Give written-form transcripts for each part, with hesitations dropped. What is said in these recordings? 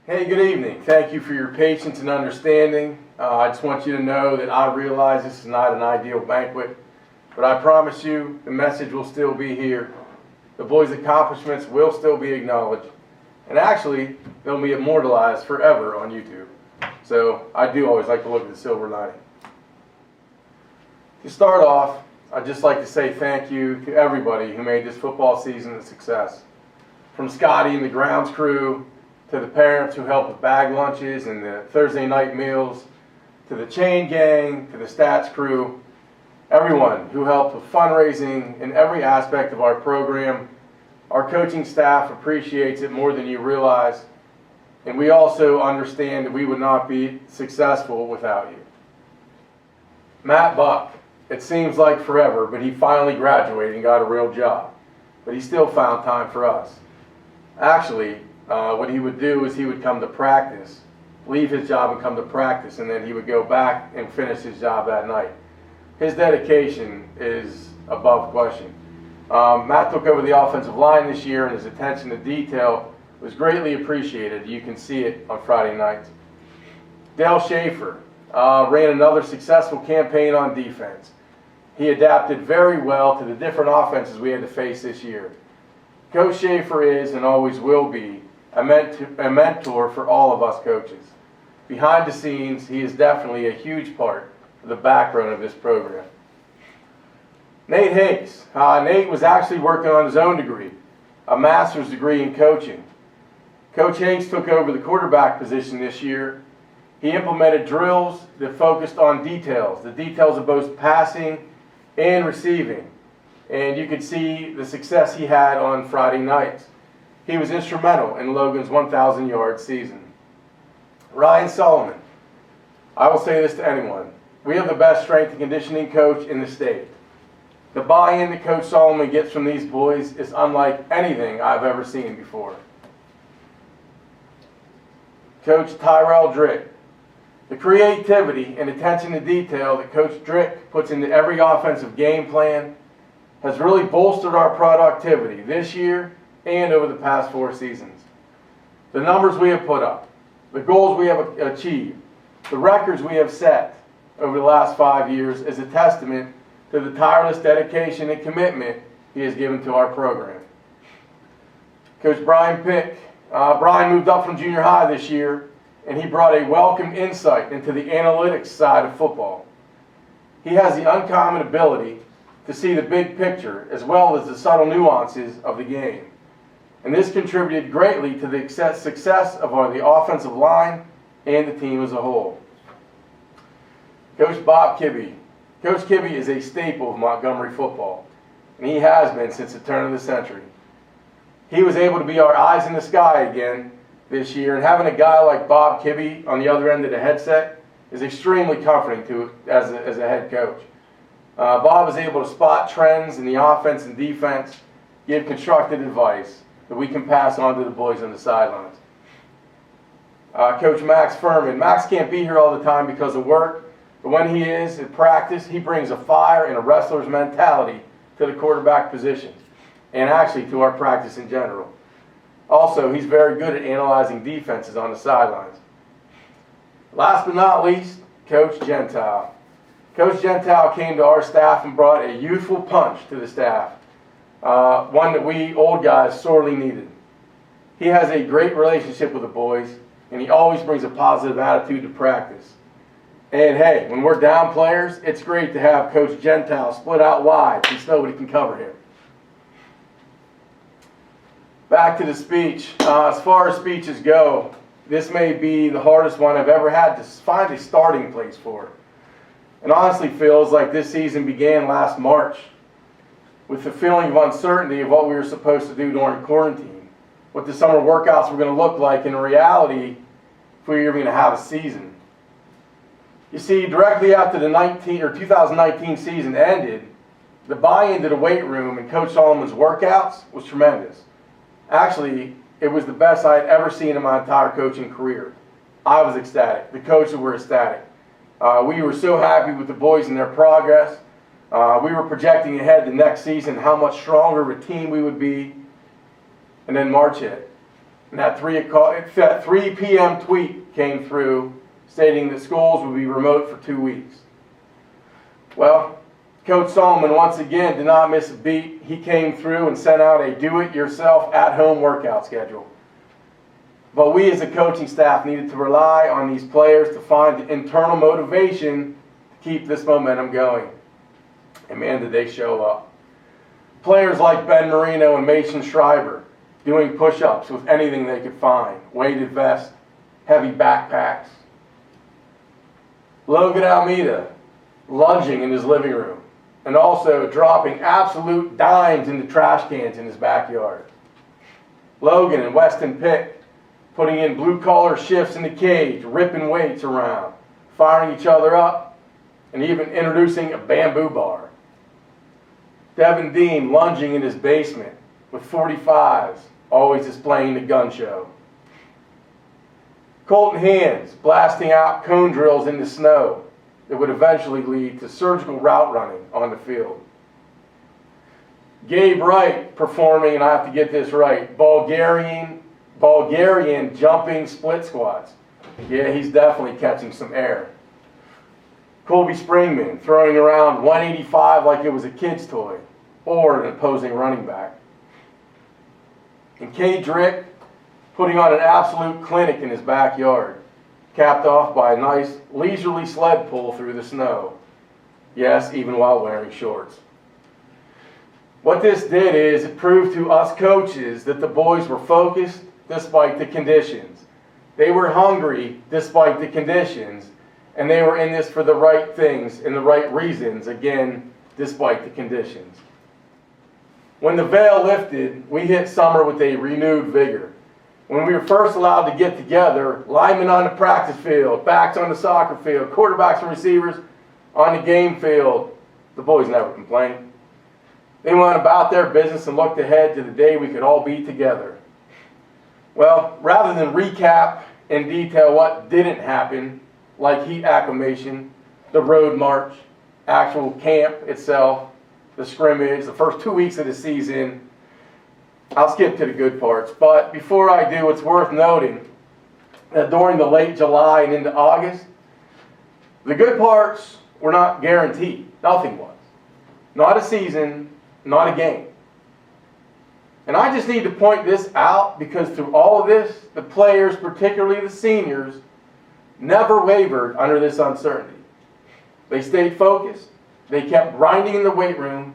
Hey, good evening. Thank you for your patience and understanding. I just want you to know that I realize this is not an ideal banquet, but I promise you the message will still be here. The boys' accomplishments will still be acknowledged. And actually, they'll be immortalized forever on YouTube. So I do always like to look at the silver lining. To start off, I'd just like to say thank you to everybody who made this football season a success. From Scotty and the grounds crew, to the parents who helped with bag lunches and the Thursday night meals, to the chain gang, to the stats crew, everyone who helped with fundraising in every aspect of our program. Our coaching staff appreciates it more than you realize, and we also understand that we would not be successful without you. Matt Buck, it seems like forever, but he finally graduated and got a real job, but he still found time for us. Actually, what he would do is he would come to practice, leave his job and come to practice, and then he would go back and finish his job that night. His dedication is above question. Matt took over the offensive line this year, and his attention to detail was greatly appreciated. You can see it on Friday nights. Dale Schaefer ran another successful campaign on defense. He adapted very well to the different offenses we had to face this year. Coach Schaefer is and always will be a mentor for all of us coaches. Behind the scenes, he is definitely a huge part of the backbone of this program. Nate Hakes. Nate was actually working on his own degree, a master's degree in coaching. Coach Hakes took over the quarterback position this year. He implemented drills that focused on details, the details of both passing and receiving. And you could see the success he had on Friday nights. He was instrumental in Logan's 1,000-yard season. Ryan Solomon. I will say this to anyone. We have the best strength and conditioning coach in the state. The buy-in that Coach Solomon gets from these boys is unlike anything I've ever seen before. Coach Tyrell Drick. The creativity and attention to detail that Coach Drick puts into every offensive game plan has really bolstered our productivity this year and over the past 4 seasons. The numbers we have put up, the goals we have achieved, the records we have set over the last 5 years is a testament to the tireless dedication and commitment he has given to our program. Coach Brian Pick. Brian moved up from junior high this year, and he brought a welcome insight into the analytics side of football. He has the uncommon ability to see the big picture as well as the subtle nuances of the game. And this contributed greatly to the success of the offensive line and the team as a whole. Coach Bob Kibbe. Coach Kibbe is a staple of Montgomery football, and he has been since the turn of the century. He was able to be our eyes in the sky again this year, and having a guy like Bob Kibbe on the other end of the headset is extremely comforting as a head coach. Bob is able to spot trends in the offense and defense, give constructive advice that we can pass on to the boys on the sidelines. Coach Max Furman. Max can't be here all the time because of work, but when he is at practice, he brings a fire and a wrestler's mentality to the quarterback position, and actually to our practice in general. Also, he's very good at analyzing defenses on the sidelines. Last but not least, Coach Gentile. Coach Gentile came to our staff and brought a youthful punch to the staff, one that we old guys sorely needed. He has a great relationship with the boys, and he always brings a positive attitude to practice. And hey, when we're down players, it's great to have Coach Gentile split out wide since nobody can cover him. Back to the speech. As far as speeches go, this may be the hardest one I've ever had to find a starting place for. It honestly feels like this season began last March with the feeling of uncertainty of what we were supposed to do during quarantine, what the summer workouts were going to look like in reality if we were even going to have a season. You see, directly after the 2019 season ended, the buy-in to the weight room and Coach Solomon's workouts was tremendous. Actually, it was the best I had ever seen in my entire coaching career. I was ecstatic. The coaches were ecstatic. We were so happy with the boys and their progress. We were projecting ahead the next season how much stronger of a team we would be. And then March hit. And that 3 p.m. tweet came through stating that schools would be remote for 2 weeks. Well, Coach Solomon once again did not miss a beat. He came through and sent out a do-it-yourself at-home workout schedule. But we as a coaching staff needed to rely on these players to find the internal motivation to keep this momentum going. And man, did they show up. Players like Ben Marino and Mason Schreiber doing push-ups with anything they could find, weighted vests, heavy backpacks. Logan Almeida lunging in his living room and also dropping absolute dimes into trash cans in his backyard. Logan and Weston Pick putting in blue-collar shifts in the cage, ripping weights around, firing each other up, and even introducing a bamboo bar. Devin Dean lunging in his basement with 45s, always displaying the gun show. Colton Hands blasting out cone drills in the snow that would eventually lead to surgical route running on the field. Gabe Wright performing, and I have to get this right, Bulgarian jumping split squats. Yeah, he's definitely catching some air. Colby Springman throwing around 185 like it was a kid's toy, or an opposing running back. And Cade Drick putting on an absolute clinic in his backyard, capped off by a nice leisurely sled pull through the snow. Yes, even while wearing shorts. What this did is it proved to us coaches that the boys were focused despite the conditions. They were hungry despite the conditions, and they were in this for the right things and the right reasons, again, despite the conditions. When the veil lifted, we hit summer with a renewed vigor. When we were first allowed to get together, linemen on the practice field, backs on the soccer field, quarterbacks and receivers on the game field, the boys never complained. They went about their business and looked ahead to the day we could all be together. Well, rather than recap in detail what didn't happen, like heat acclimation, the road march, actual camp itself, the scrimmage, the first 2 weeks of the season, I'll skip to the good parts. But before I do, it's worth noting that during the late July and into August, the good parts were not guaranteed. Nothing was. Not a season, not a game. And I just need to point this out because through all of this, the players, particularly the seniors, never wavered under this uncertainty. They stayed focused, they kept grinding in the weight room,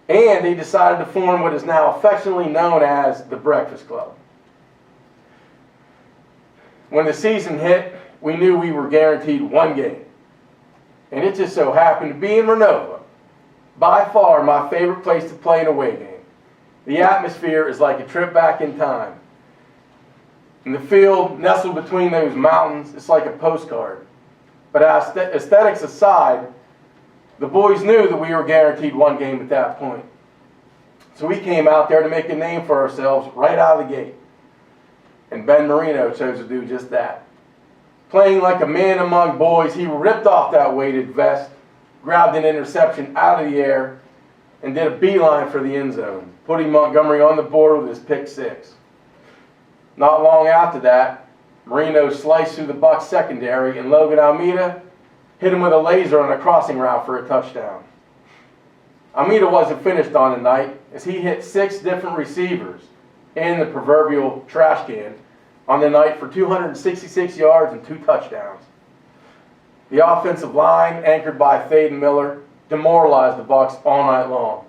and they decided to form what is now affectionately known as the Breakfast Club. When the season hit, we knew we were guaranteed one game. And it just so happened to be in Renova. By far my favorite place to play an away game. The atmosphere is like a trip back in time. And the field nestled between those mountains, it's like a postcard. But aesthetics aside, the boys knew that we were guaranteed one game at that point. So we came out there to make a name for ourselves right out of the gate. And Ben Marino chose to do just that. Playing like a man among boys, he ripped off that weighted vest, grabbed an interception out of the air, and did a beeline for the end zone, putting Montgomery on the board with his pick six. Not long after that, Marino sliced through the Bucs secondary, and Logan Almeida hit him with a laser on a crossing route for a touchdown. Almeida wasn't finished on the night, as he hit 6 different receivers in the proverbial trash can on the night for 266 yards and 2 touchdowns. The offensive line, anchored by Thaden Miller, demoralized the Bucs all night long.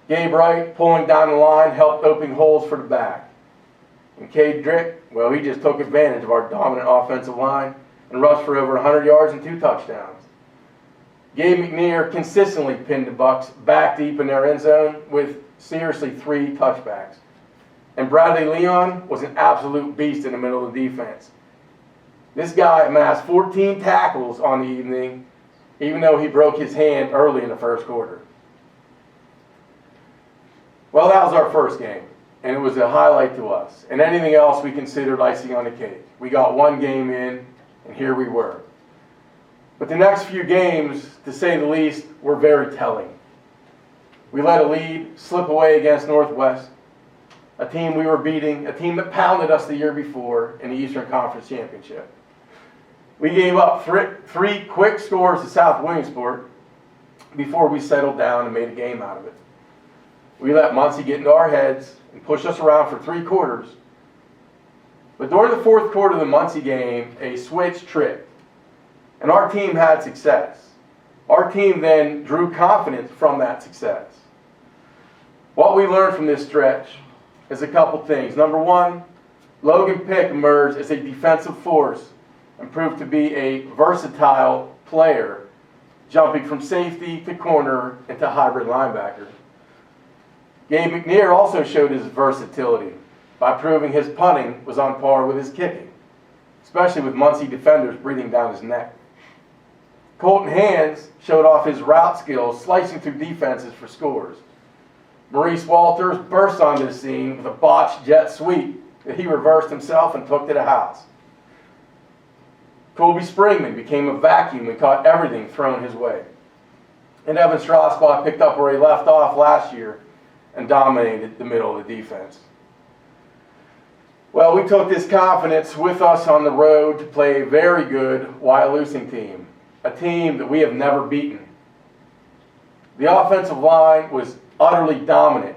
Gabe Wright, pulling down the line, helped open holes for the back. And Cade Drick, well, he just took advantage of our dominant offensive line and rushed for over 100 yards and 2 touchdowns. Gabe McNear consistently pinned the Bucs back deep in their end zone with seriously 3 touchbacks. And Bradley Leon was an absolute beast in the middle of the defense. This guy amassed 14 tackles on the evening, even though he broke his hand early in the first quarter. Well, that was our first game, and it was a highlight to us. And anything else we considered icing on the cake. We got one game in, and here we were. But the next few games, to say the least, were very telling. We let a lead slip away against Northwest. a team we were beating, a team that pounded us the year before in the Eastern Conference Championship. We gave up three quick scores to South Williamsport before we settled down and made a game out of it. We let Muncie get into our heads and push us around for 3 quarters. But during the 4th quarter of the Muncie game, a switch tripped, and our team had success. Our team then drew confidence from that success. What we learned from this stretch is a couple things. Number one, Logan Pick emerged as a defensive force and proved to be a versatile player, jumping from safety to corner into hybrid linebacker. Gabe McNear also showed his versatility by proving his punting was on par with his kicking, especially with Muncie defenders breathing down his neck. Colton Hands showed off his route skills, slicing through defenses for scores. Maurice Walters burst onto the scene with a botched jet sweep that he reversed himself and took to the house. Colby Springman became a vacuum and caught everything thrown his way. And Evan Strasbaugh picked up where he left off last year and dominated the middle of the defense. Well, we took this confidence with us on the road to play a very good Wyalusing team, a team that we have never beaten. The offensive line was utterly dominant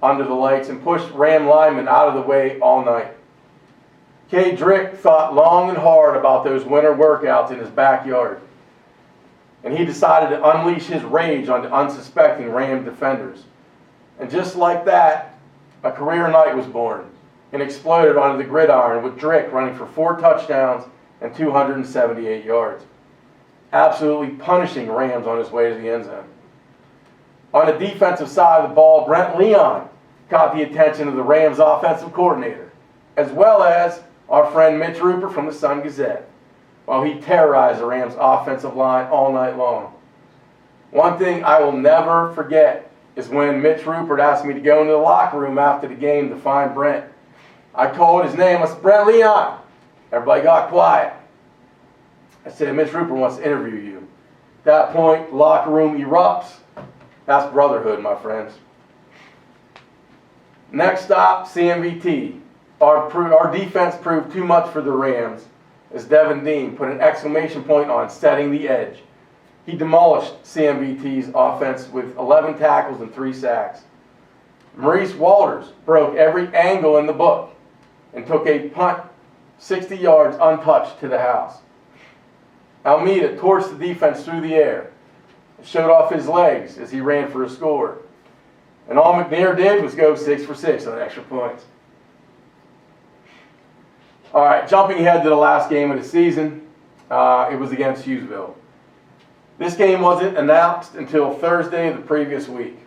under the lights and pushed Ram linemen out of the way all night. Kay Drick thought long and hard about those winter workouts in his backyard, and he decided to unleash his rage on the unsuspecting Ram defenders. And just like that, a career night was born and exploded onto the gridiron with Drick running for 4 touchdowns and 278 yards, absolutely punishing Rams on his way to the end zone. On the defensive side of the ball, Brent Leon caught the attention of the Rams offensive coordinator, as well as our friend Mitch Rupert from the Sun-Gazette, while he terrorized the Rams offensive line all night long. One thing I will never forget is when Mitch Rupert asked me to go into the locker room after the game to find Brent. I called his name. I said, "Brent Leon." Everybody got quiet. I said, "Mitch Rupert wants to interview you." At that point, the locker room erupts. That's brotherhood, my friends. Next stop, CMVT. Our defense proved too much for the Rams as Devin Dean put an exclamation point on setting the edge. He demolished CMVT's offense with 11 tackles and 3 sacks. Maurice Walters broke every angle in the book and took a punt 60 yards untouched to the house. Almeida torched the defense through the air, showed off his legs as he ran for a score. And all McNair did was go 6 for 6 on extra points. All right, jumping ahead to the last game of the season, it was against Hughesville. This game wasn't announced until Thursday of the previous week.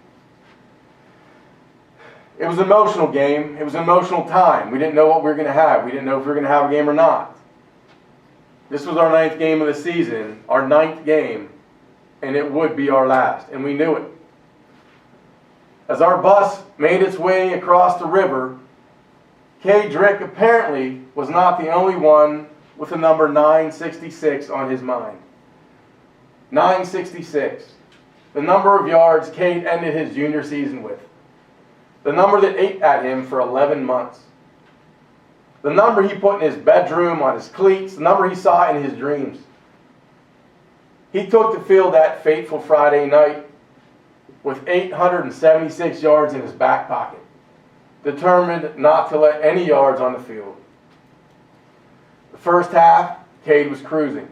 It was an emotional game. It was an emotional time. We didn't know what we were going to have. We didn't know if we were going to have a game or not. This was our 9th game of the season, our 9th game, and it would be our last, and we knew it. As our bus made its way across the river, Kay Drick apparently was not the only one with the number 966 on his mind. 966, the number of yards Cade ended his junior season with. The number that ate at him for 11 months. The number he put in his bedroom, on his cleats, the number he saw in his dreams. He took the field that fateful Friday night with 876 yards in his back pocket, determined not to let any yards on the field. The first half, Cade was cruising,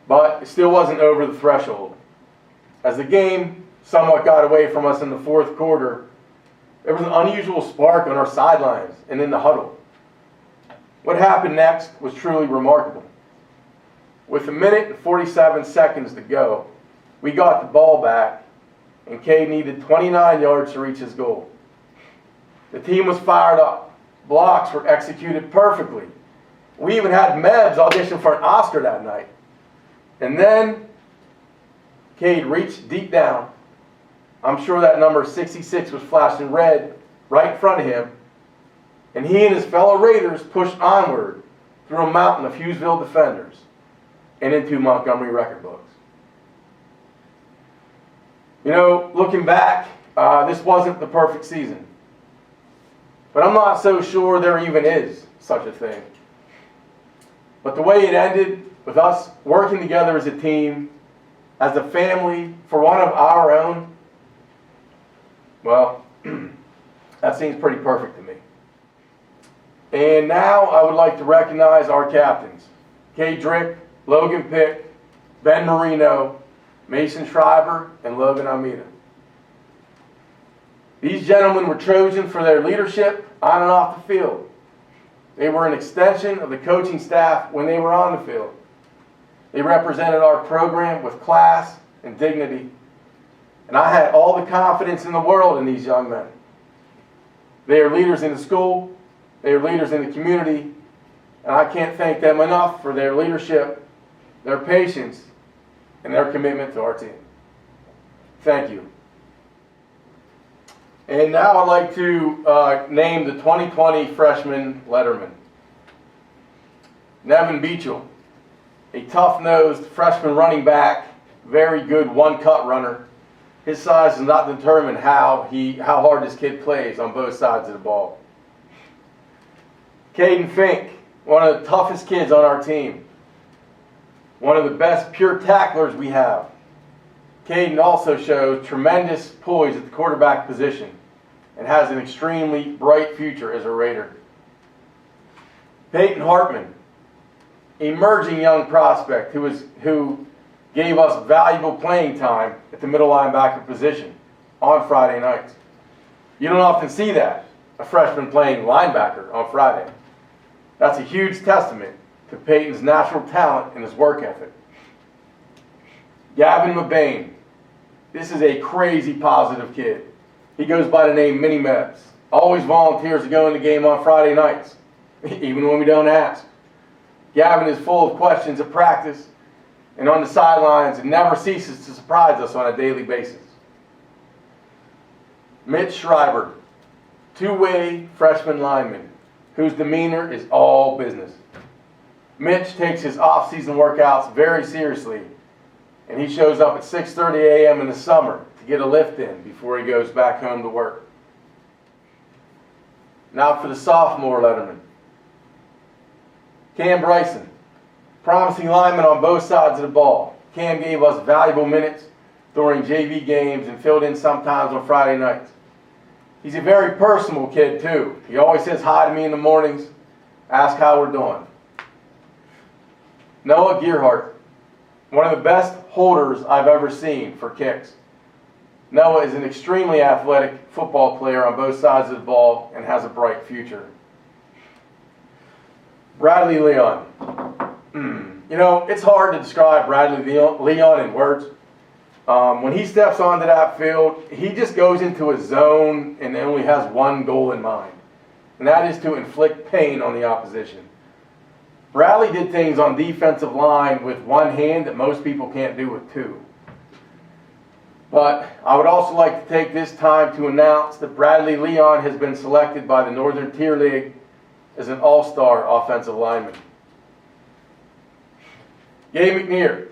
but it still wasn't over the threshold. As the game somewhat got away from us in the 4th quarter, there was an unusual spark on our sidelines and in the huddle. What happened next was truly remarkable. With 1 minute and 47 seconds to go, we got the ball back, and Cade needed 29 yards to reach his goal. The team was fired up. Blocks were executed perfectly. We even had Mebs audition for an Oscar that night. And then Cade reached deep down. I'm sure that number 66 was flashed in red right in front of him. And he and his fellow Raiders pushed onward through a mountain of Hughesville defenders and into Montgomery record books. You know, looking back, this wasn't the perfect season. but I'm not so sure there even is such a thing. But the way it ended, with us working together as a team, as a family, for one of our own, well, that seems pretty perfect to me. And now I would like to recognize our captains, Kay Drick, Logan Pick, Ben Marino, Mason Schreiber, and Logan Almeida. These gentlemen were chosen for their leadership on and off the field. They were an extension of the coaching staff when they were on the field. They represented our program with class and dignity, and I had all the confidence in the world in these young men. They are leaders in the school, they are leaders in the community, and I can't thank them enough for their leadership, their patience, and their commitment to our team. Thank you. And now I'd like to name the 2020 freshman letterman. Nevin Beechel, a tough-nosed freshman running back, very good one-cut runner. His size does not determine how hard this kid plays on both sides of the ball. Caden Fink, one of the toughest kids on our team. One of the best pure tacklers we have. Caden also shows tremendous poise at the quarterback position and has an extremely bright future as a Raider. Peyton Hartman, emerging young prospect who gave us valuable playing time at the middle linebacker position on Friday nights. You don't often see that, a freshman playing linebacker on Friday. That's a huge testament to Peyton's natural talent and his work ethic. Gavin McBain, this is a crazy positive kid. He goes by the name Mini Mebs. Always volunteers to go in the game on Friday nights, even when we don't ask. Gavin is full of questions at practice and on the sidelines and never ceases to surprise us on a daily basis. Mitch Schreiber, two-way freshman lineman whose demeanor is all business. Mitch takes his off-season workouts very seriously, and he shows up at 6:30 a.m. in the summer to get a lift in before he goes back home to work. Now for the sophomore letterman. Cam Bryson, promising lineman on both sides of the ball. Cam gave us valuable minutes during JV games and filled in sometimes on Friday nights. He's a very personable kid too. He always says hi to me in the mornings, asks how we're doing. Noah Gearhart, one of the best holders I've ever seen for kicks. Noah is an extremely athletic football player on both sides of the ball and has a bright future. Bradley Leon. You know, it's hard to describe Bradley Leon in words. When he steps onto that field, he just goes into a zone and only has one goal in mind, and that is to inflict pain on the opposition. Bradley did things on defensive line with one hand that most people can't do with two. But I would also like to take this time to announce that Bradley Leon has been selected by the Northern Tier League as an all-star offensive lineman. Gabe McNear.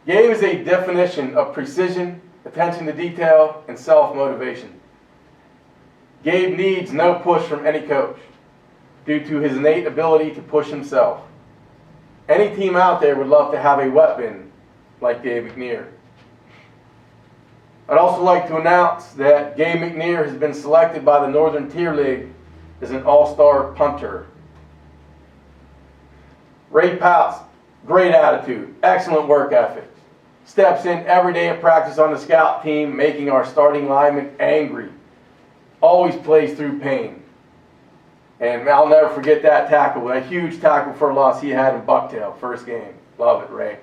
Gabe is a definition of precision, attention to detail, and self-motivation. Gabe needs no push from any coach due to his innate ability to push himself. Any team out there would love to have a weapon like Gabe McNear. I'd also like to announce that Gabe McNear has been selected by the Northern Tier League as an all-star punter. Ray Pouse, great attitude, excellent work ethic. Steps in every day of practice on the scout team, making our starting linemen angry. Always plays through pain. And I'll never forget that tackle, a huge tackle for a loss he had in Bucktail, first game. Love it, Ray.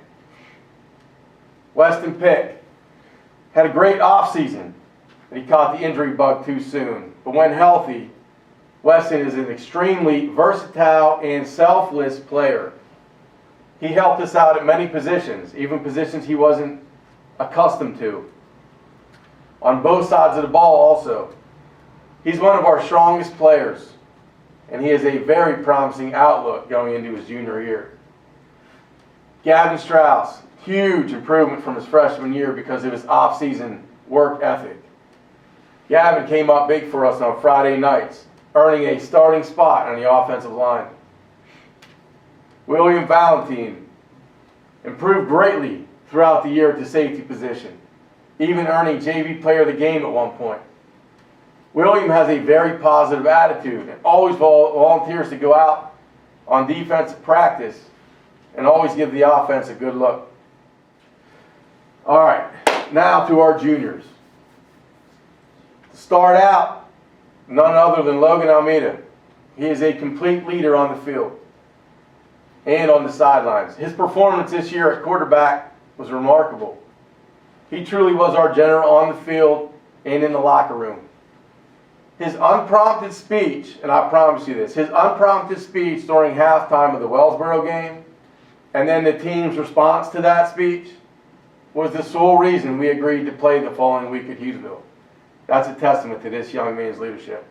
Weston Pick had a great offseason, and he caught the injury bug too soon. But when healthy, Weston is an extremely versatile and selfless player. He helped us out at many positions, even positions he wasn't accustomed to. On both sides of the ball also. He's one of our strongest players, and he has a very promising outlook going into his junior year. Gavin Strauss, huge improvement from his freshman year because of his off-season work ethic. Gavin came up big for us on Friday nights, earning a starting spot on the offensive line. William Valentine improved greatly throughout the year at the safety position, even earning JV Player of the Game at one point. William has a very positive attitude and always volunteers to go out on defensive practice and always give the offense a good look. All right, now to our juniors. To start out, none other than Logan Almeida. He is a complete leader on the field and on the sidelines. His performance this year at quarterback was remarkable. He truly was our general on the field and in the locker room. His unprompted speech, and I promise you this, his unprompted speech during halftime of the Wellsboro game, and then the team's response to that speech, was the sole reason we agreed to play the following week at Hughesville. That's a testament to this young man's leadership.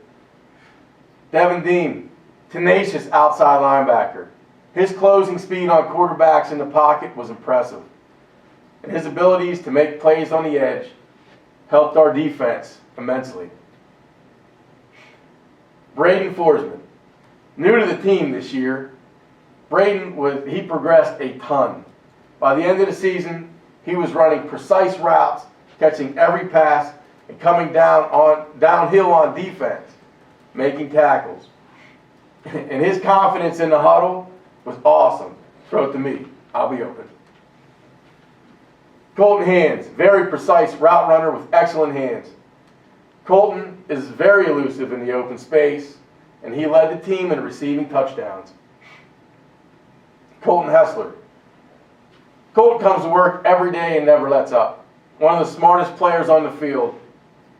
Devin Dean, tenacious outside linebacker. His closing speed on quarterbacks in the pocket was impressive. And his abilities to make plays on the edge helped our defense immensely. Braden Forsman, new to the team this year. Braden he progressed a ton. By the end of the season, he was running precise routes, catching every pass, and coming downhill on defense, making tackles. And his confidence in the huddle was awesome. Throw it to me. I'll be open. Colton Hands, very precise route runner with excellent hands. Colton is very elusive in the open space, and he led the team in receiving touchdowns. Colton Hessler. Colton comes to work every day and never lets up. One of the smartest players on the field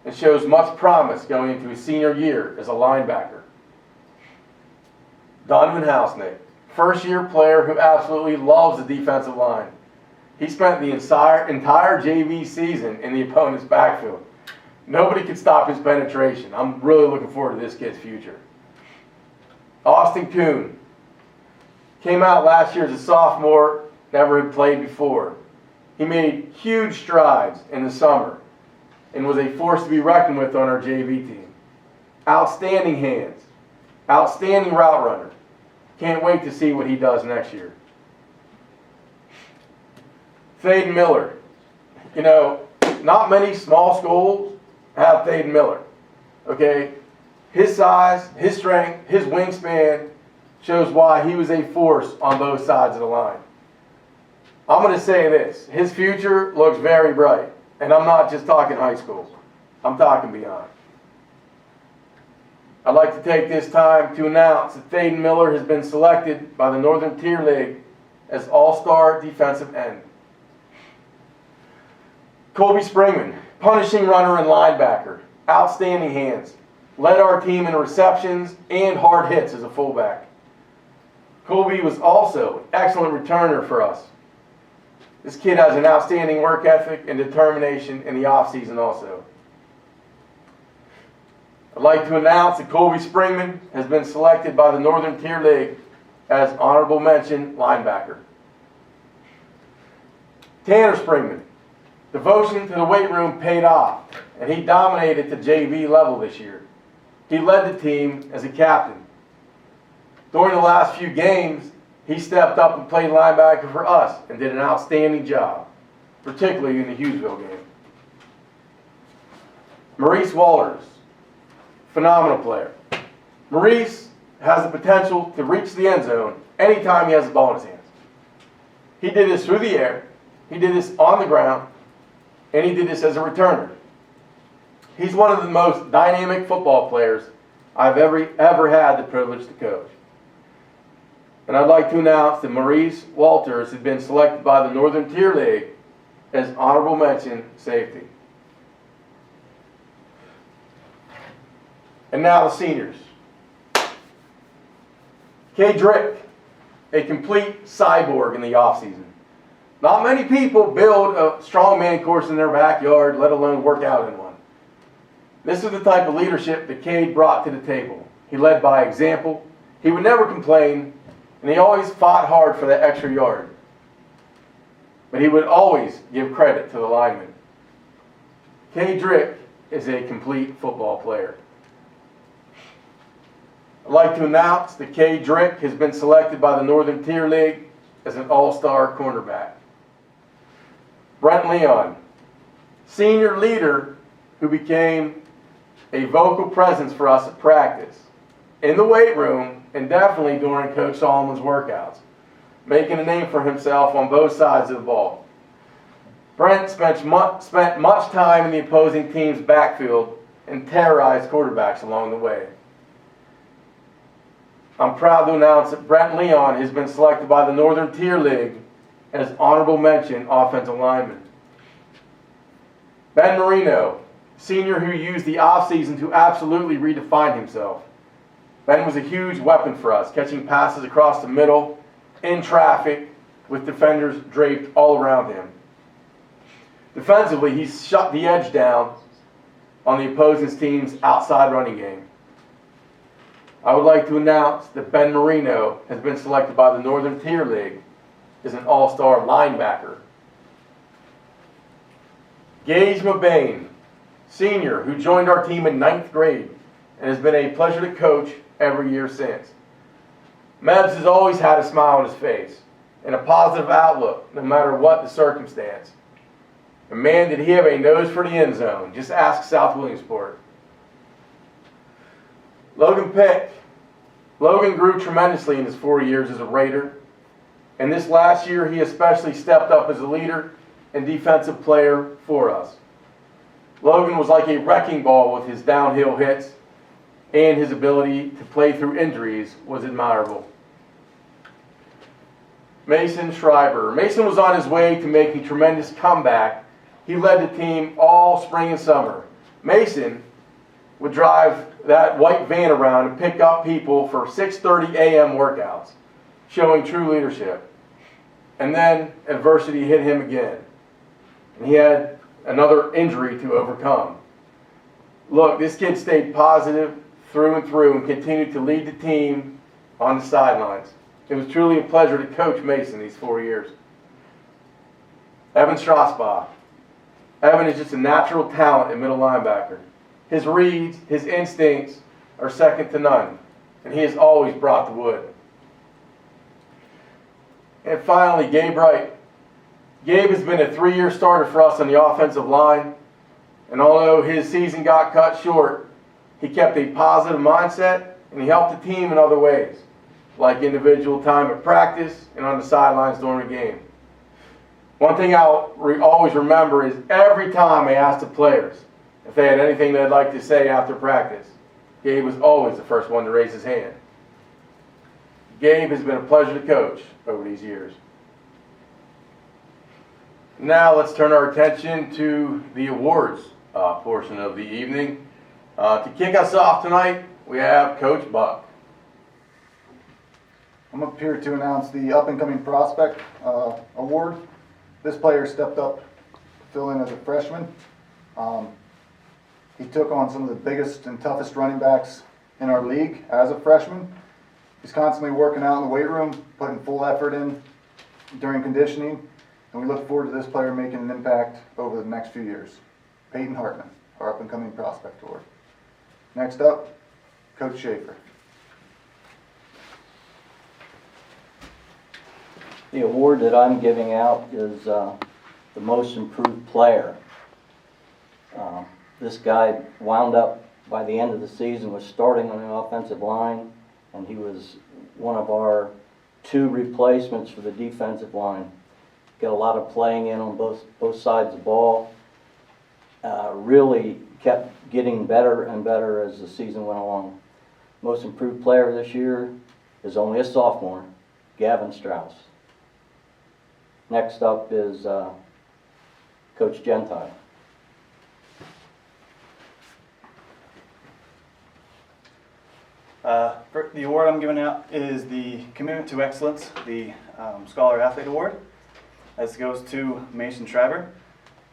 and shows much promise going into his senior year as a linebacker. Donovan Housenick, first-year player who absolutely loves the defensive line. He spent the entire JV season in the opponent's backfield. Nobody could stop his penetration. I'm really looking forward to this kid's future. Austin Kuhn came out last year as a sophomore, never had played before. He made huge strides in the summer and was a force to be reckoned with on our JV team. Outstanding hands, outstanding route runner. Can't wait to see what he does next year. Thaden Miller. You know, not many small schools have Thaden Miller. Okay? His size, his strength, his wingspan shows why he was a force on both sides of the line. I'm going to say this. His future looks very bright. And I'm not just talking high school. I'm talking beyond. I'd like to take this time to announce that Thaden Miller has been selected by the Northern Tier League as All-Star Defensive End. Colby Springman, punishing runner and linebacker. Outstanding hands. Led our team in receptions and hard hits as a fullback. Colby was also an excellent returner for us. This kid has an outstanding work ethic and determination in the offseason also. I'd like to announce that Colby Springman has been selected by the Northern Tier League as honorable mention linebacker. Tanner Springman, devotion to the weight room paid off, and he dominated the JV level this year. He led the team as a captain. During the last few games, he stepped up and played linebacker for us and did an outstanding job, particularly in the Hughesville game. Maurice Walters, phenomenal player. Maurice has the potential to reach the end zone anytime he has the ball in his hands. He did this through the air, he did this on the ground, and he did this as a returner. He's one of the most dynamic football players I've ever had the privilege to coach. And I'd like to announce that Maurice Walters has been selected by the Northern Tier League as honorable mention safety. And now the seniors. Kay Drick, a complete cyborg in the offseason. Not many people build a strongman course in their backyard, let alone work out in one. This is the type of leadership that Cade brought to the table. He led by example. He would never complain, and he always fought hard for that extra yard. But he would always give credit to the linemen. Kay Drick is a complete football player. I'd like to announce that Kay Drick has been selected by the Northern Tier League as an all-star cornerback. Brent Leon, senior leader who became a vocal presence for us at practice, in the weight room, and definitely during Coach Solomon's workouts, making a name for himself on both sides of the ball. Brent spent much time in the opposing team's backfield and terrorized quarterbacks along the way. I'm proud to announce that Brent Leon has been selected by the Northern Tier League as honorable mention offensive lineman. Ben Marino, senior who used the offseason to absolutely redefine himself. Ben was a huge weapon for us, catching passes across the middle, in traffic, with defenders draped all around him. Defensively, he shut the edge down on the opposing team's outside running game. I would like to announce that Ben Marino has been selected by the Northern Tier League as an all-star linebacker. Gage Mabane, senior who joined our team in 9th grade and has been a pleasure to coach every year since. Mebs has always had a smile on his face and a positive outlook no matter what the circumstance. And man, did he have a nose for the end zone. Just ask South Williamsport. Logan Pick. Logan grew tremendously in his 4 years as a Raider. And this last year, he especially stepped up as a leader and defensive player for us. Logan was like a wrecking ball with his downhill hits, and his ability to play through injuries was admirable. Mason Schreiber. Mason was on his way to making a tremendous comeback. He led the team all spring and summer. Mason would drive that white van around and pick up people for 6:30 a.m. workouts, showing true leadership. And then adversity hit him again, and he had another injury to overcome. Look, this kid stayed positive through and through and continued to lead the team on the sidelines. It was truly a pleasure to coach Mason these 4 years. Evan Strasbaugh. Evan is just a natural talent at middle linebacker. His reads, his instincts are second to none, and he has always brought the wood. And finally, Gabe Wright. Gabe has been a 3-year starter for us on the offensive line, and although his season got cut short, he kept a positive mindset, and he helped the team in other ways, like individual time at practice and on the sidelines during the game. One thing I'll always remember is every time I asked the players if they had anything they'd like to say after practice, Gabe was always the first one to raise his hand. Gabe has been a pleasure to coach over these years. Now let's turn our attention to the awards portion of the evening. To kick us off tonight, we have Coach Buck. I'm up here to announce the Up and Coming Prospect Award. This player stepped up to fill in as a freshman. He took on some of the biggest and toughest running backs in our league as a freshman. He's constantly working out in the weight room, putting full effort in during conditioning, and we look forward to this player making an impact over the next few years. Peyton Hartman, our Up and Coming Prospect Award. Next up, Coach Schaefer. The award that I'm giving out is the Most Improved Player. This guy wound up, by the end of the season, was starting on the offensive line, and he was one of our 2 replacements for the defensive line. Got a lot of playing in on both sides of the ball. Really kept getting better and better as the season went along. Most Improved Player this year is only a sophomore, Gavin Strauss. Next up is Coach Gentile. The award I'm giving out is the Commitment to Excellence, the Scholar Athlete Award. This goes to Mason Schreiber.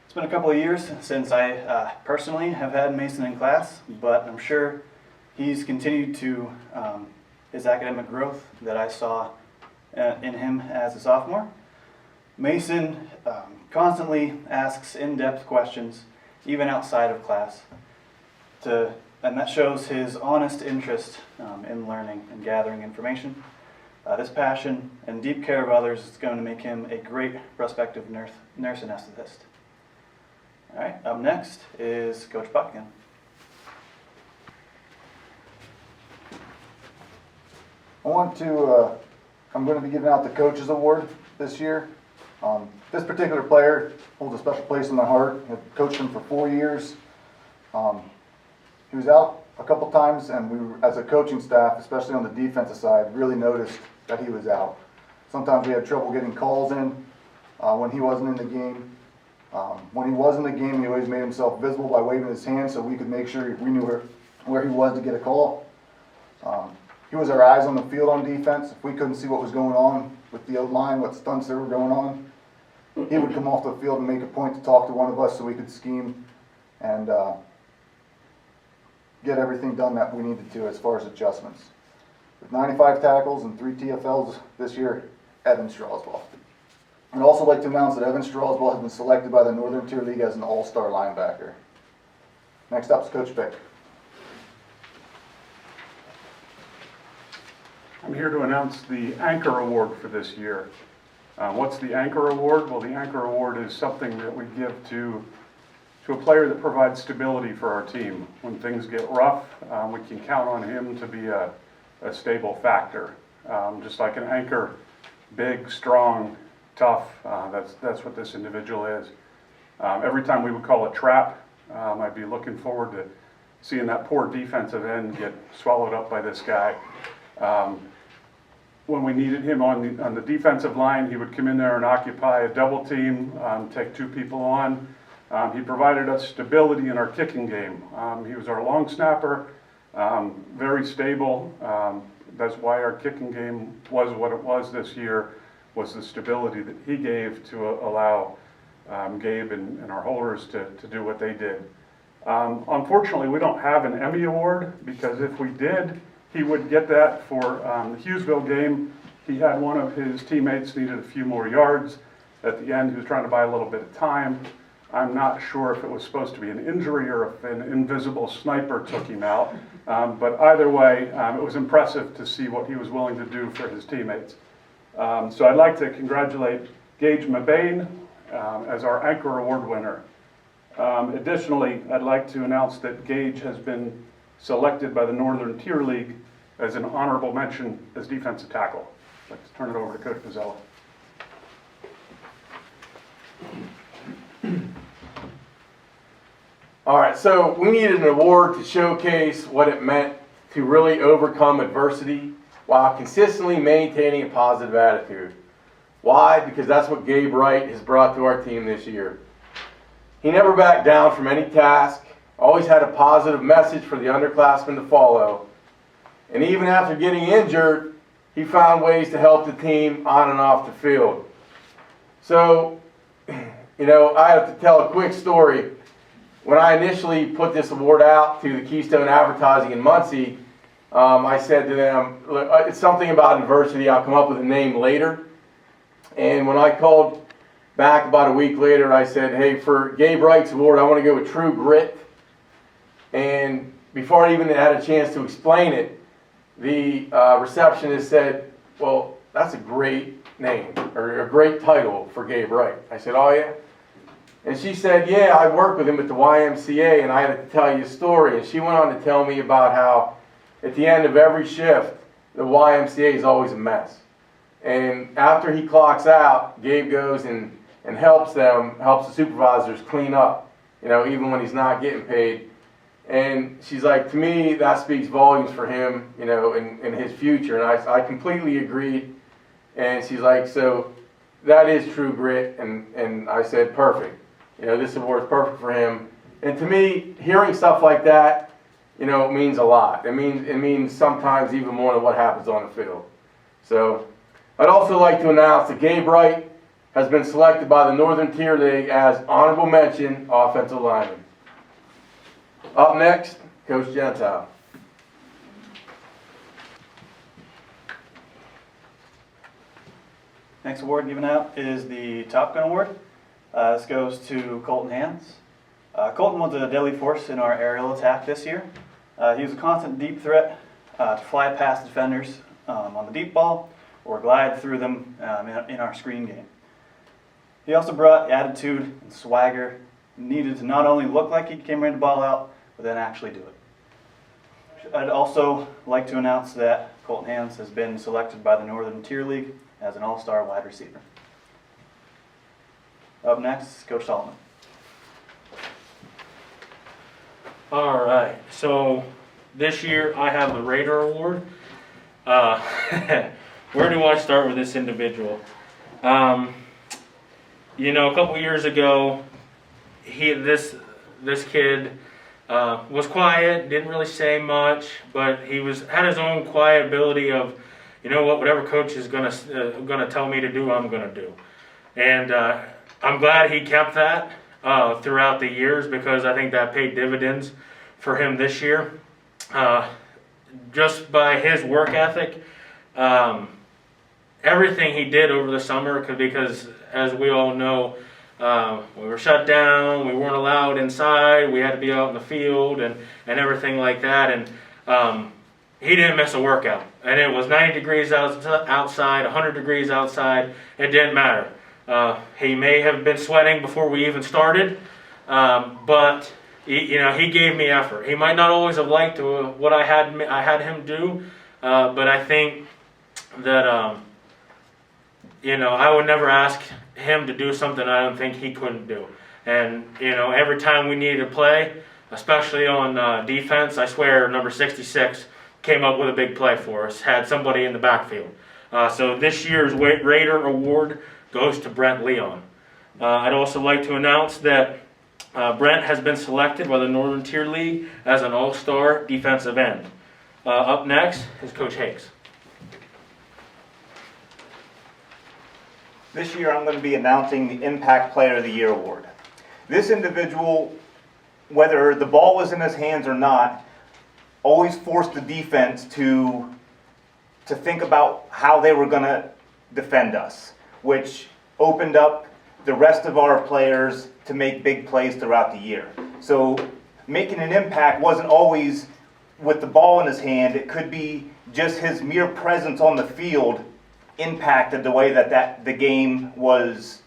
It's been a couple of years since I personally have had Mason in class, but I'm sure he's continued to his academic growth that I saw in him as a sophomore. Mason constantly asks in-depth questions, even outside of class, to and that shows his honest interest in learning and gathering information. This passion and deep care of others is going to make him a great prospective nurse anesthetist. All right, up next is Coach Buckingham. I'm going to be giving out the Coaches Award this year. This particular player holds a special place in my heart. I've coached him for 4 years. He was out a couple times, and we, as a coaching staff, especially on the defensive side, really noticed that he was out. Sometimes we had trouble getting calls in when he wasn't in the game. When he was in the game, he always made himself visible by waving his hand so we could make sure we knew where he was to get a call. He was our eyes on the field on defense. If we couldn't see what was going on with the O-line, what stunts there were going on, he would come off the field and make a point to talk to one of us so we could scheme and get everything done that we needed to as far as adjustments. With 95 tackles and 3 TFLs this year, Evan Strasbaugh. I'd also like to announce that Evan Strasbaugh has been selected by the Northern Tier League as an all-star linebacker. Next up is Coach Pick. I'm here to announce the Anchor Award for this year. What's the Anchor Award? Well, the Anchor Award is something that we give to a player that provides stability for our team. When things get rough, we can count on him to be a stable factor. Just like an anchor, big, strong, tough, that's what this individual is. Every time we would call a trap, I'd be looking forward to seeing that poor defensive end get swallowed up by this guy. When we needed him on the defensive line, he would come in there and occupy a double team, take 2 people on. He provided us stability in our kicking game. He was our long snapper, very stable. That's why our kicking game was what it was this year, was the stability that he gave to allow Gabe and our holders to do what they did. Unfortunately, we don't have an Emmy Award, because if we did, he would get that for the Hughesville game. He had one of his teammates needed a few more yards. At the end, he was trying to buy a little bit of time. I'm not sure if it was supposed to be an injury or if an invisible sniper took him out. But either way, it was impressive to see what he was willing to do for his teammates. So I'd like to congratulate Gage Mabane as our Anchor Award winner. Additionally, I'd like to announce that Gage has been selected by the Northern Tier League as an honorable mention as defensive tackle. I'd like to turn it over to Coach Pizzella. All right, so we needed an award to showcase what it meant to really overcome adversity while consistently maintaining a positive attitude. Why? Because that's what Gabe Wright has brought to our team this year. He never backed down from any task, always had a positive message for the underclassmen to follow. And even after getting injured, he found ways to help the team on and off the field. So, I have to tell a quick story. When I initially put this award out to the Keystone Advertising in Muncie, I said to them, look, it's something about adversity. I'll come up with a name later. And when I called back about a week later, I said, hey, for Gabe Wright's award, I want to go with True Grit. And before I even had a chance to explain it, the receptionist said, well, that's a great name, or a great title for Gabe Wright. I said, oh yeah? And she said, yeah, I worked with him at the YMCA, and I had to tell you a story. And she went on to tell me about how at the end of every shift, the YMCA is always a mess. And after he clocks out, Gabe goes and helps the supervisors clean up, even when he's not getting paid. And she's like, to me, that speaks volumes for him, in his future. And I completely agreed. And she's like, so that is True Grit. And I said, perfect. This award's perfect for him. And to me, hearing stuff like that, means a lot. It means sometimes even more than what happens on the field. So I'd also like to announce that Gabe Wright has been selected by the Northern Tier League as honorable mention offensive lineman. Up next, Coach Gentile. Next award given out is the Top Gun Award. This goes to Colton Hands. Colton was a deadly force in our aerial attack this year. He was a constant deep threat to fly past defenders on the deep ball or glide through them in our screen game. He also brought attitude and swagger needed to not only look like he came ready to ball out, but then actually do it. I'd also like to announce that Colton Hans has been selected by the Northern Tier League as an all-star wide receiver. Up next, Coach Solomon. All right, so this year I have the Raider Award. Where do I start with this individual? You know, a couple years ago, this kid was quiet, didn't really say much, but he had his own quiet ability of, you know what, whatever coach is gonna tell me to do, I'm gonna do. And I'm glad he kept that throughout the years, because I think that paid dividends for him this year. Just by his work ethic, everything he did over the summer, because as we all know, we were shut down, we weren't allowed inside, we had to be out in the field and everything like that, and he didn't miss a workout. And it was 90 degrees outside, 100 degrees outside, it didn't matter. He may have been sweating before we even started, but he gave me effort. He might not always have liked what I had him do, but I think that I would never ask him to do something I don't think he couldn't do. And every time we needed to play, especially on defense, I swear number 66 came up with a big play for us. Had somebody in the backfield. So this year's Raider Award goes to Brent Leon. I'd also like to announce that Brent has been selected by the Northern Tier League as an all-star defensive end. Up next is Coach Hakes. This year I'm going to be announcing the Impact Player of the Year award. This individual, whether the ball was in his hands or not, always forced the defense to think about how they were going to defend us, which opened up the rest of our players to make big plays throughout the year. So making an impact wasn't always with the ball in his hand. It could be just his mere presence on the field impacted the way that the game was,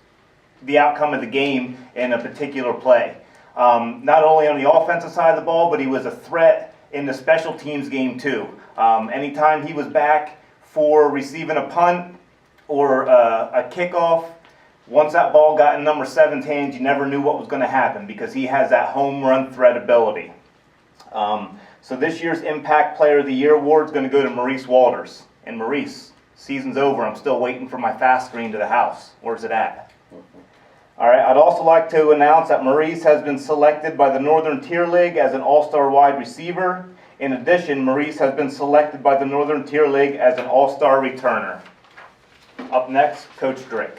the outcome of the game in a particular play. Not only on the offensive side of the ball, but he was a threat in the special teams game too. Anytime he was back for receiving a punt or a kickoff, once that ball got in number 7's hands, you never knew what was going to happen because he has that home run threat ability. So this year's Impact Player of the Year award is going to go to Maurice Walters. And Maurice, season's over. I'm still waiting for my fast screen to the house. Where's it at? All right, I'd also like to announce that Maurice has been selected by the Northern Tier League as an all-star wide receiver. In addition, Maurice has been selected by the Northern Tier League as an all-star returner. Up next, Coach Drake.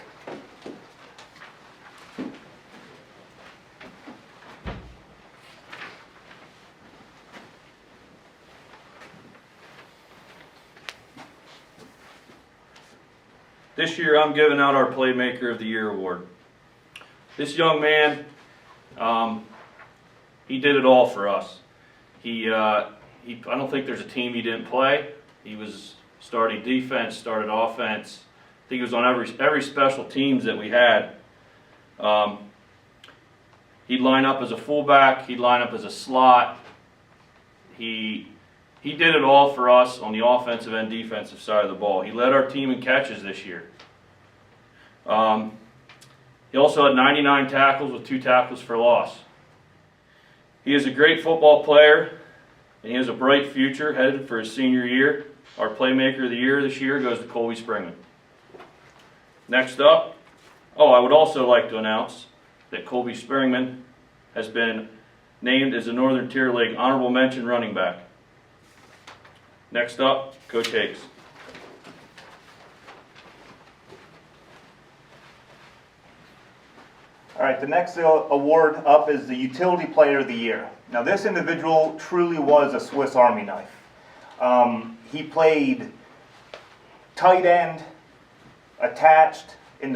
This year I'm giving out our Playmaker of the Year award. This young man, he did it all for us. I don't think there's a team he didn't play. He was starting defense, started offense. I think he was on every special teams that we had. He'd line up as a fullback. He'd line up as a slot. He did it all for us on the offensive and defensive side of the ball. He led our team in catches this year. He also had 99 tackles with 2 tackles for loss. He is a great football player, and he has a bright future headed for his senior year. Our Playmaker of the Year this year goes to Colby Springman. Next up, I would also like to announce that Colby Springman has been named as the Northern Tier League Honorable Mention running back. Next up, Coach Hakes. All right, the next award up is the Utility Player of the Year. Now, this individual truly was a Swiss Army knife. He played tight end, attached, and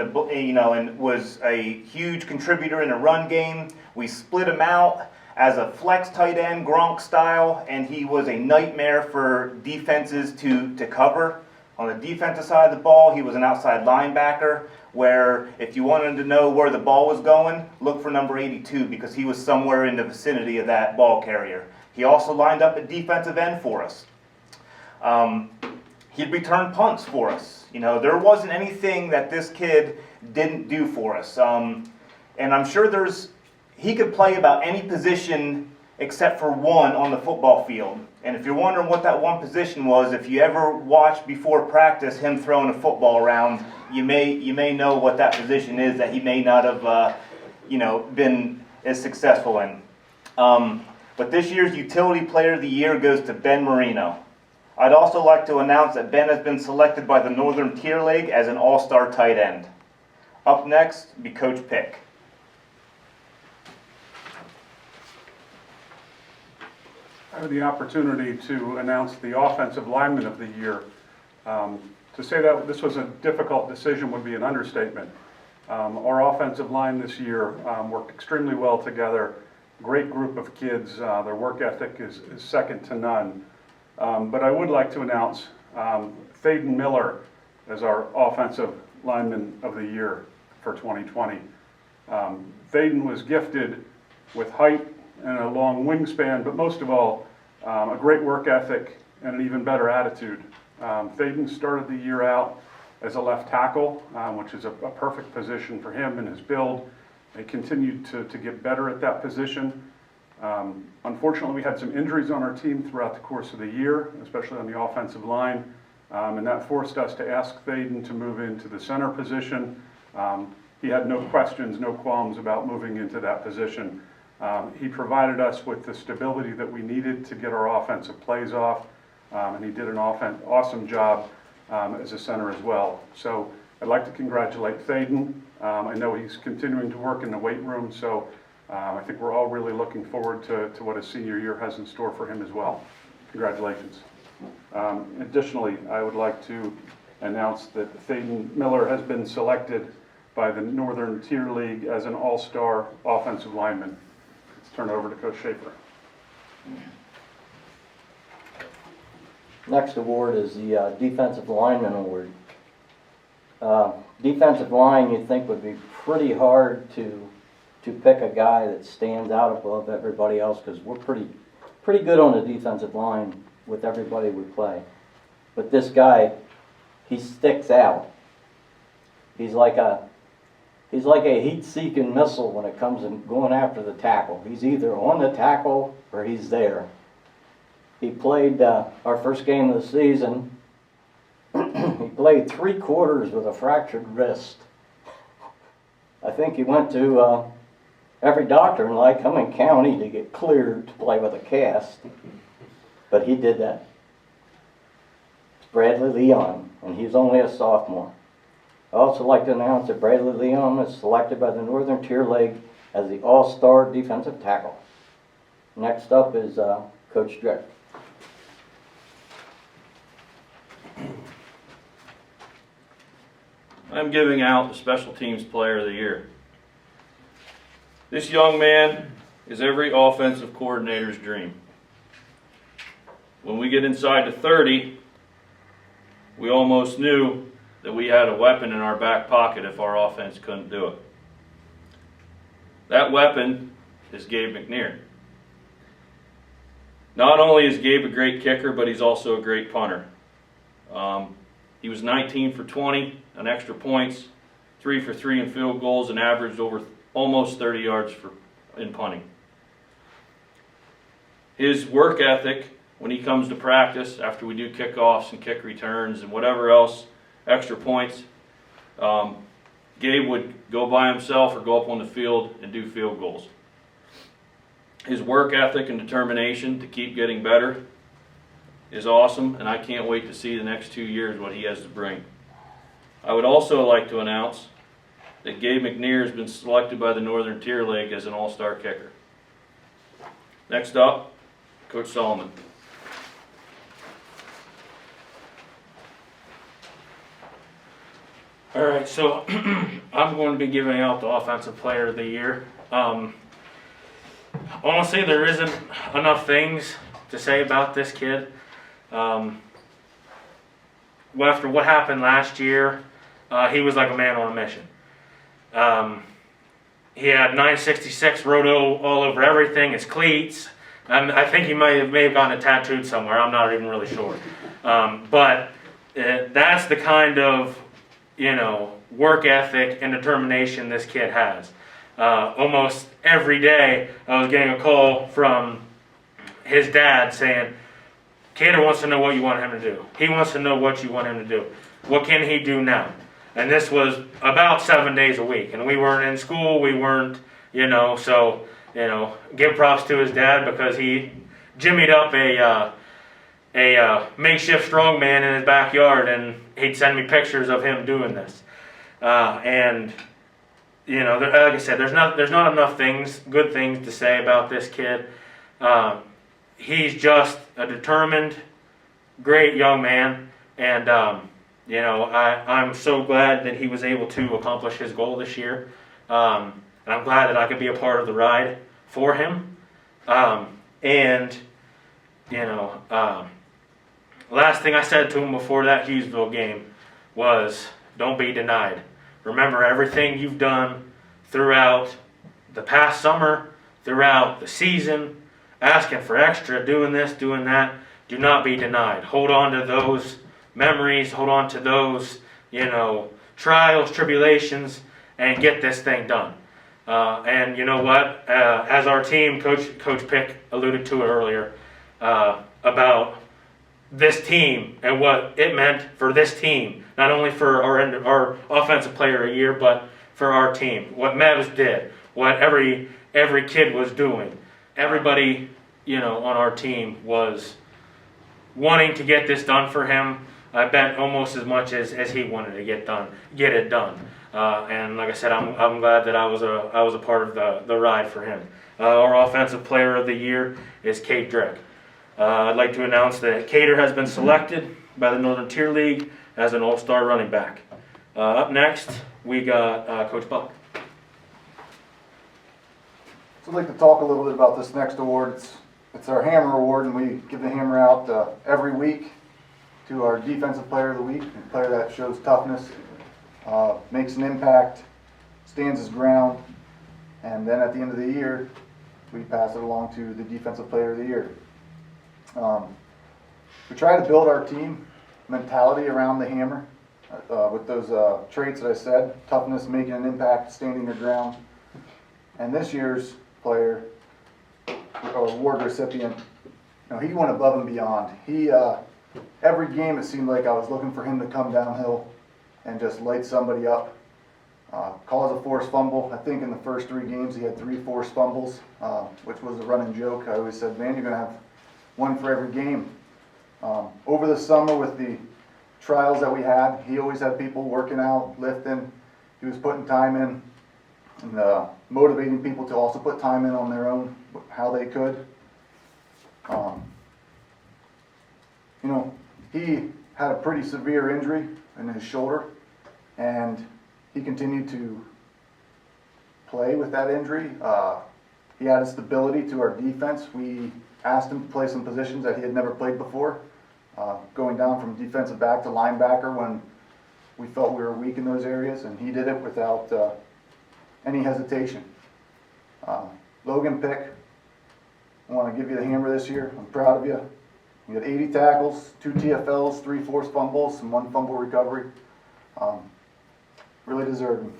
was a huge contributor in the run game. We split him out as a flex tight end, Gronk style, and he was a nightmare for defenses to cover. On the defensive side of the ball, he was an outside linebacker, where if you wanted to know where the ball was going, look for number 82, because he was somewhere in the vicinity of that ball carrier. He also lined up at defensive end for us. He'd return punts for us. You know, there wasn't anything that this kid didn't do for us. And I'm sure he could play about any position except for one on the football field. And if you're wondering what that one position was, if you ever watched before practice him throwing a football around, you may know what that position is that he may not have been as successful in. But this year's Utility Player of the Year goes to Ben Marino. I'd also like to announce that Ben has been selected by the Northern Tier League as an all-star tight end. Up next will be Coach Pick. I had the opportunity to announce the Offensive Lineman of the Year. To say that this was a difficult decision would be an understatement. Our offensive line this year worked extremely well together. Great group of kids. Their work ethic is second to none. But I would like to announce Thaden Miller as our Offensive Lineman of the Year for 2020. Thaden was gifted with height and a long wingspan, but most of all, a great work ethic and an even better attitude. Thaden started the year out as a left tackle, which is a perfect position for him and his build. He continued to get better at that position. Unfortunately, we had some injuries on our team throughout the course of the year, especially on the offensive line, and that forced us to ask Thaden to move into the center position. He had no questions, no qualms about moving into that position. He provided us with the stability that we needed to get our offensive plays off, and he did an awesome job as a center as well. So I'd like to congratulate Thaden. I know he's continuing to work in the weight room, so I think we're all really looking forward to what his senior year has in store for him as well. Congratulations. Additionally, I would like to announce that Thaden Miller has been selected by the Northern Tier League as an all-star offensive lineman. Let's turn it over to Coach Schaefer. Next award is the Defensive Lineman Award. Defensive line, you'd think, would be pretty hard to pick a guy that stands out above everybody else, because we're pretty good on the defensive line with everybody we play. But this guy, he sticks out. He's like a heat-seeking missile when it comes to going after the tackle. He's either on the tackle or he's there. He played our first game of the season. He played 3 quarters with a fractured wrist. I think he went to every doctor in Lycoming County to get cleared to play with a cast, but he did that. It's Bradley Leon, and he's only a sophomore. I'd also like to announce that Bradley Leon was selected by the Northern Tier League as the All-Star Defensive Tackle. Next up is Coach Drick. I'm giving out the Special Teams Player of the Year. This young man is every offensive coordinator's dream. When we get inside the 30, we almost knew that we had a weapon in our back pocket if our offense couldn't do it. That weapon is Gabe McNear. Not only is Gabe a great kicker, but he's also a great punter. He was 19 for 20 on extra points, 3 for 3 in field goals, and averaged over almost 30 yards in punting. His work ethic when he comes to practice, after we do kickoffs and kick returns and whatever else, extra points, Gabe would go by himself or go up on the field and do field goals. His work ethic and determination to keep getting better is awesome, and I can't wait to see the next 2 years what he has to bring. I would also like to announce that Gabe McNear has been selected by the Northern Tier League as an all-star kicker. Next up, Coach Solomon. All right, so I'm going to be giving out the Offensive Player of the Year. honestly, there isn't enough things to say about this kid. After what happened last year, he was like a man on a mission. He had 966 roto all over everything, his cleats. I think he may have gotten it tattooed somewhere. I'm not even really sure. But that's the kind of, work ethic and determination this kid has. Almost every day I was getting a call from his dad saying, Cater wants to know what you want him to do. He wants to know what you want him to do. What can he do now? And this was about 7 days a week. And we weren't in school. We weren't, so, give props to his dad because he jimmied up a makeshift strongman in his backyard, and he'd send me pictures of him doing this. Like I said, there's not enough good things to say about this kid. He's just a determined, great young man, and I'm so glad that he was able to accomplish his goal this year, and I'm glad that I could be a part of the ride for him. Last thing I said to him before that Hughesville game was, don't be denied. Remember everything you've done throughout the past summer, throughout the season, asking for extra, doing this, doing that. Do not be denied. Hold on to those memories, hold on to those, trials, tribulations, and get this thing done. And you know what? As our team, Coach Pick alluded to it earlier, about this team and what it meant for this team, not only for our offensive player of the year, but for our team. What Mavs did, what every kid was doing. Everybody, on our team was wanting to get this done for him. I bet almost as much as he wanted to get it done. And like I said, I'm glad that I was a part of the ride for him. Our offensive player of the year is Cade Drick. I'd like to announce that Cater has been selected by the Northern Tier League as an all-star running back. Up next, we got Coach Buck. So I'd like to talk a little bit about this next award. It's our Hammer Award, and we give the hammer out every week to our Defensive Player of the Week, a player that shows toughness, makes an impact, stands his ground, and then at the end of the year, we pass it along to the Defensive Player of the Year. We try to build our team mentality around the hammer with those traits that I said: toughness, making an impact, standing your ground. And this year's player, or award recipient, he went above and beyond. He every game it seemed like I was looking for him to come downhill and just light somebody up, cause a forced fumble. I think in the first 3 games he had 3 forced fumbles, which was a running joke. I always said, man, you're gonna have one for every game. Over the summer with the trials that we had, he always had people working out, lifting. He was putting time in and motivating people to also put time in on their own, how they could. He had a pretty severe injury in his shoulder, and he continued to play with that injury. He added stability to our defense. We asked him to play some positions that he had never played before, going down from defensive back to linebacker when we felt we were weak in those areas, and he did it without any hesitation. Logan Pick, I want to give you the hammer this year. I'm proud of you. You had 80 tackles, 2 TFLs, 3 forced fumbles, and 1 fumble recovery. Really deserving.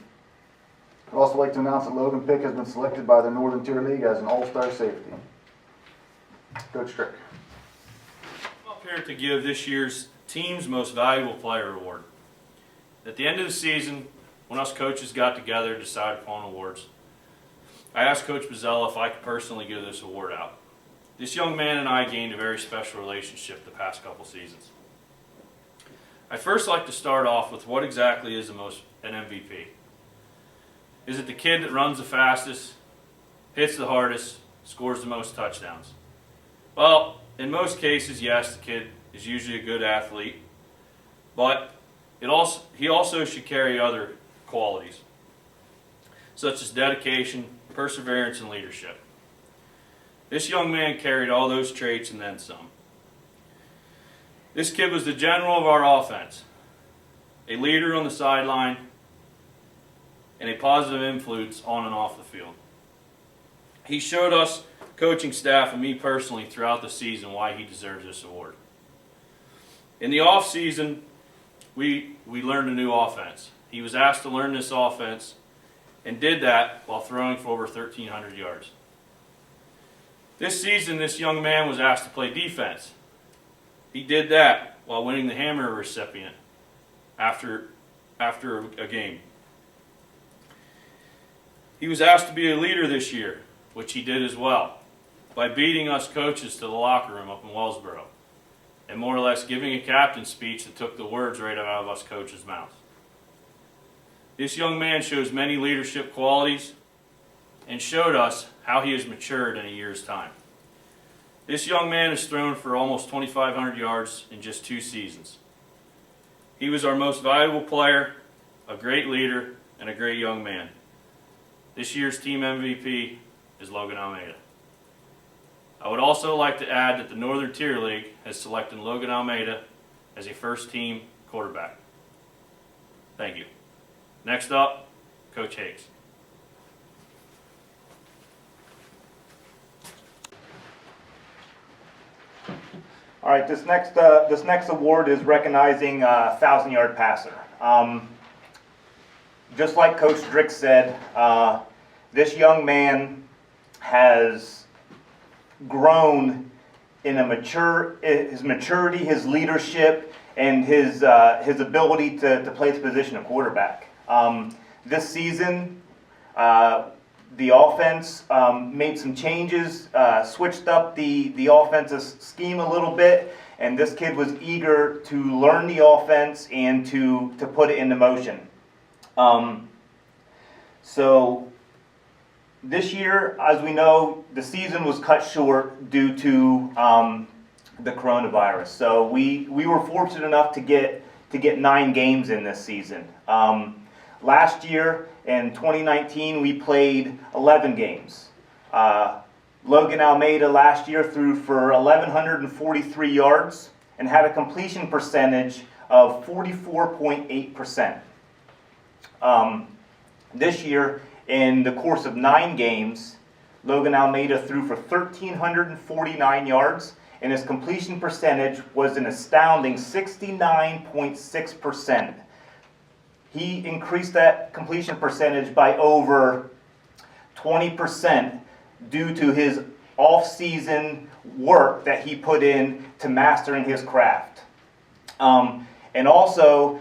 I'd also like to announce that Logan Pick has been selected by the Northern Tier League as an all-star safety. Coach Strick. I'm up here to give this year's Team's Most Valuable Player Award. At the end of the season, when us coaches got together to decide upon awards, I asked Coach Bozzella if I could personally give this award out. This young man and I gained a very special relationship the past couple seasons. I'd first like to start off with what exactly is an MVP. Is it the kid that runs the fastest, hits the hardest, scores the most touchdowns? Well, in most cases, yes, the kid is usually a good athlete, but he also should carry other qualities, such as dedication, perseverance, and leadership. This young man carried all those traits and then some. This kid was the general of our offense, a leader on the sideline, and a positive influence on and off the field. He showed us, coaching staff, and me personally throughout the season why he deserves this award. In the off season, we learned a new offense. He was asked to learn this offense and did that while throwing for over 1,300 yards. This season, this young man was asked to play defense. He did that while winning the Hammer recipient after a game. He was asked to be a leader this year, which he did as well, by beating us coaches to the locker room up in Wellsboro, and more or less giving a captain's speech that took the words right out of us coaches' mouths. This young man shows many leadership qualities and showed us how he has matured in a year's time. This young man has thrown for almost 2,500 yards in just 2 seasons. He was our most valuable player, a great leader, and a great young man. This year's team MVP is Logan Almeida. I would also like to add that the Northern Tier League has selected Logan Almeida as a first-team quarterback. Thank you. Next up, Coach Hakes. All right, this next award is recognizing 1,000-yard passer. Just like Coach Drick said, this young man has grown in his maturity, his leadership, and his ability to play the position of quarterback. This season, the offense made some changes, switched up the offensive scheme a little bit, and this kid was eager to learn the offense and to put it into motion. So this year, as we know, the season was cut short due to the coronavirus. So we were fortunate enough to get 9 games in this season. Last year, in 2019, we played 11 games. Logan Almeida last year threw for 1,143 yards and had a completion percentage of 44.8%. This year, in the course of 9 games, Logan Almeida threw for 1,349 yards, and his completion percentage was an astounding 69.6%. He increased that completion percentage by over 20% due to his off-season work that he put in to mastering his craft. And also,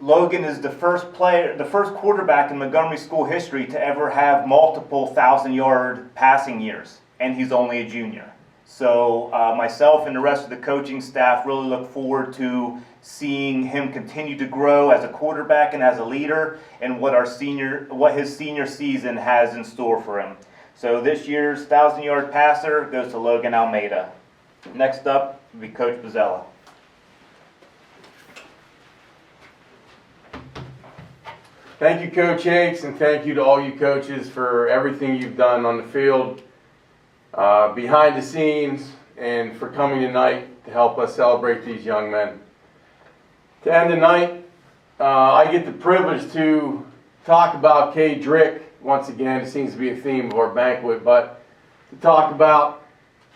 Logan is the first quarterback in Montgomery school history to ever have multiple 1,000-yard passing years, and he's only a junior. So myself and the rest of the coaching staff really look forward to seeing him continue to grow as a quarterback and as a leader, and what his senior season has in store for him. So this year's 1,000-yard passer goes to Logan Almeida. Next up will be Coach Bozzella. Thank you, Coach Hakes, and thank you to all you coaches for everything you've done on the field, behind the scenes, and for coming tonight to help us celebrate these young men. To end the night, I get the privilege to talk about Cade Drick once again. It seems to be a theme of our banquet, but to talk about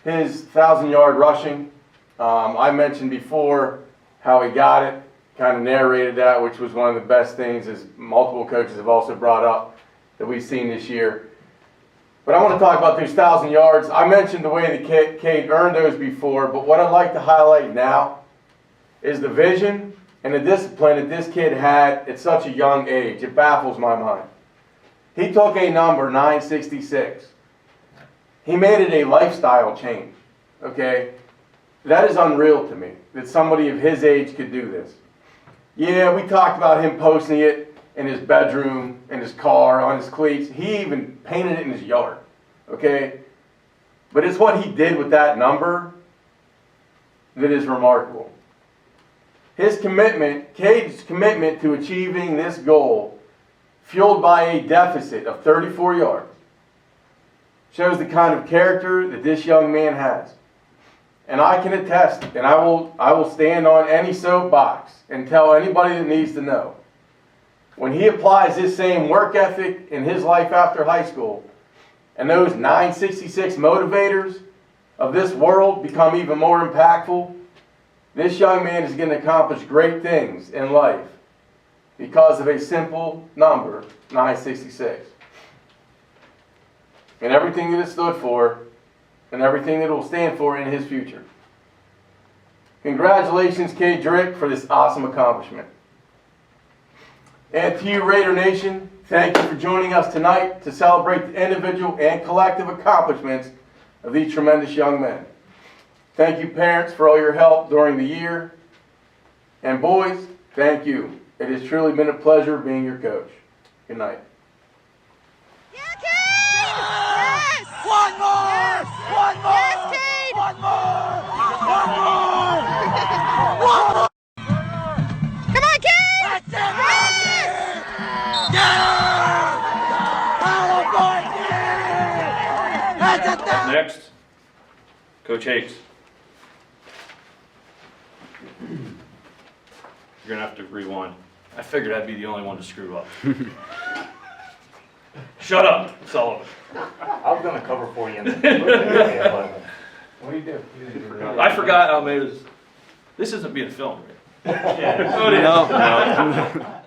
his 1,000-yard rushing. I mentioned before how he got it, kind of narrated that, which was one of the best things, as multiple coaches have also brought up, that we've seen this year. But I want to talk about those 1,000 yards. I mentioned the way that Cade earned those before, but what I'd like to highlight now is the vision and the discipline that this kid had at such a young age. It baffles my mind. He took a number, 966. He made it a lifestyle change, okay? That is unreal to me, that somebody of his age could do this. Yeah, we talked about him posting it in his bedroom, in his car, on his cleats. He even painted it in his yard, okay? But it's what he did with that number that is remarkable. His commitment, Cade's commitment to achieving this goal, fueled by a deficit of 34 yards, shows the kind of character that this young man has. And I can attest, and I will stand on any soapbox and tell anybody that needs to know. When he applies this same work ethic in his life after high school, and those 966 motivators of this world become even more impactful, this young man is going to accomplish great things in life because of a simple number, 966. And everything that it stood for, and everything that it will stand for in his future. Congratulations, Kay Drick, for this awesome accomplishment. And to you, Raider Nation, thank you for joining us tonight to celebrate the individual and collective accomplishments of these tremendous young men. Thank you, parents, for all your help during the year. And boys, thank you. It has truly been a pleasure being your coach. Good night. Yeah, Cade! Yes! One more! Yes! One more! Yes, Cade! One more! One more! One more! Come on, Cade! That's it! Yes! Yeah! That's it! Up next, Coach Hakes. You're gonna have to rewind. I figured I'd be the only one to screw up. Shut up, Sullivan. I was gonna cover for you. What do you do? I forgot how made this. This isn't being filmed, right? Yeah. Oh, it is. No.